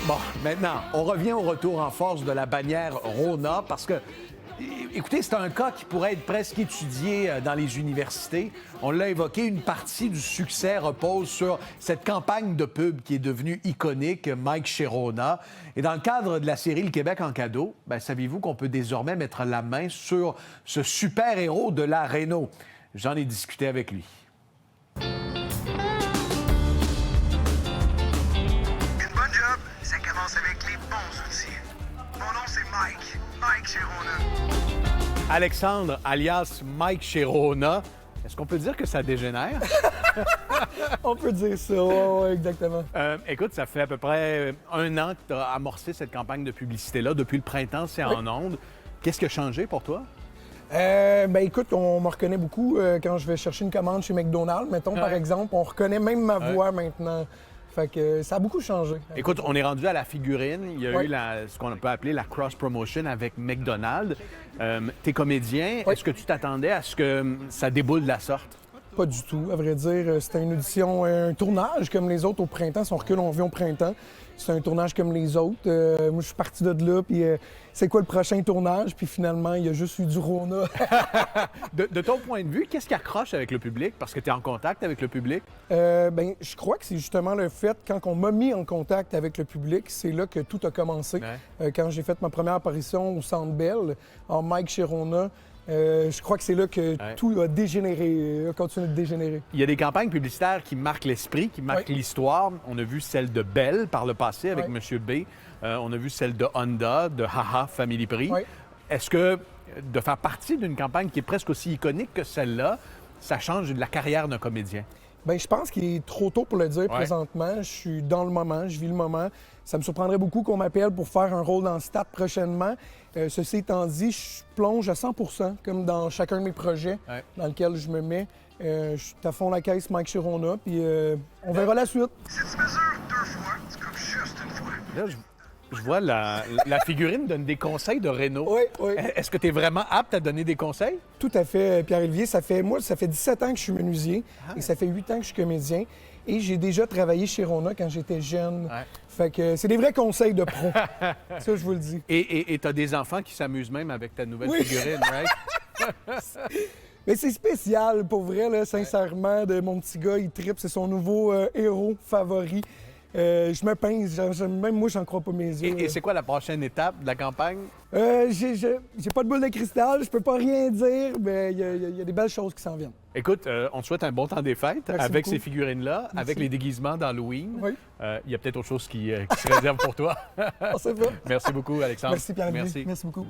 Bon, maintenant, on revient au retour en force de la bannière Rona parce que, écoutez, c'est un cas qui pourrait être presque étudié dans les universités. On l'a évoqué, une partie du succès repose sur cette campagne de pub qui est devenue iconique, Mike chez Rona. Et dans le cadre de la série Le Québec en cadeau, saviez-vous qu'on peut désormais mettre la main sur ce super-héros de la réno? J'en ai discuté avec lui. Ça commence avec les bons outils. Mon nom, c'est Mike chez Rona. Alexandre, alias Mike chez Rona. Est-ce qu'on peut dire que ça dégénère? On peut dire ça, ouais, exactement. Écoute, ça fait à peu près 1 an que tu as amorcé cette campagne de publicité-là. Depuis le printemps, c'est en ondes. Qu'est-ce qui a changé pour toi? Écoute, on me reconnaît beaucoup quand je vais chercher une commande chez McDonald's, mettons, par exemple. On reconnaît même ma voix maintenant. Fait que ça a beaucoup changé. Écoute, on est rendu à la figurine. Il y a eu ce qu'on peut appeler la cross-promotion avec McDonald's. T'es comédien. Est-ce que tu t'attendais à ce que ça déboule de la sorte? Pas du tout. À vrai dire, c'était une audition, un tournage comme les autres au printemps. Si on recule, on revient au printemps. C'est un tournage comme les autres. Moi, je suis parti de là, puis c'est quoi le prochain tournage? Puis finalement, il y a juste eu du Rona. de ton point de vue, qu'est-ce qui accroche avec le public? Parce que tu es en contact avec le public. Je crois que c'est justement le fait, quand on m'a mis en contact avec le public, c'est là que tout a commencé. Quand j'ai fait ma première apparition au Centre Bell, en Mike chez Rona, je crois que c'est là que tout a dégénéré, a continué de dégénérer. Il y a des campagnes publicitaires qui marquent l'esprit, qui marquent l'histoire. On a vu celle de Bell par le passé avec M. B. On a vu celle de Honda, de Haha Family Prix. Est-ce que de faire partie d'une campagne qui est presque aussi iconique que celle-là, ça change de la carrière d'un comédien? Bien, je pense qu'il est trop tôt pour le dire présentement. Je suis dans le moment, je vis le moment. Ça me surprendrait beaucoup qu'on m'appelle pour faire un rôle dans Stat prochainement. Ceci étant dit, je plonge à 100%, comme dans chacun de mes projets dans lesquels je me mets. Je suis à fond la caisse, Mike chez Rona, puis on verra la suite. Si tu mesures 2 fois, tu coupes juste une fois. Là, je vois la figurine donne des conseils de réno. Oui. Est-ce que tu es vraiment apte à donner des conseils? Tout à fait, Pierre-Olivier. Ça fait 17 ans que je suis menuisier et ça fait 8 ans que je suis comédien. Et j'ai déjà travaillé chez Rona quand j'étais jeune. Fait que c'est des vrais conseils de pro. Ça, je vous le dis. Et tu as des enfants qui s'amusent même avec ta nouvelle figurine, right? Mais c'est spécial, pour vrai, là, sincèrement. De mon petit gars, il trippe. C'est son nouveau héros favori. Je me pince. Même moi, j'en crois pas mes yeux. Et c'est quoi la prochaine étape de la campagne? J'ai pas de boule de cristal. Je peux pas rien dire, mais il y a des belles choses qui s'en viennent. Écoute, on te souhaite un bon temps des fêtes. Merci avec beaucoup. Ces figurines-là, avec les déguisements d'Halloween. Oui. Il y a peut-être autre chose qui se réserve pour toi. On sait pas. Merci beaucoup, Alexandre. Merci, Pierre-Olivier. Merci beaucoup.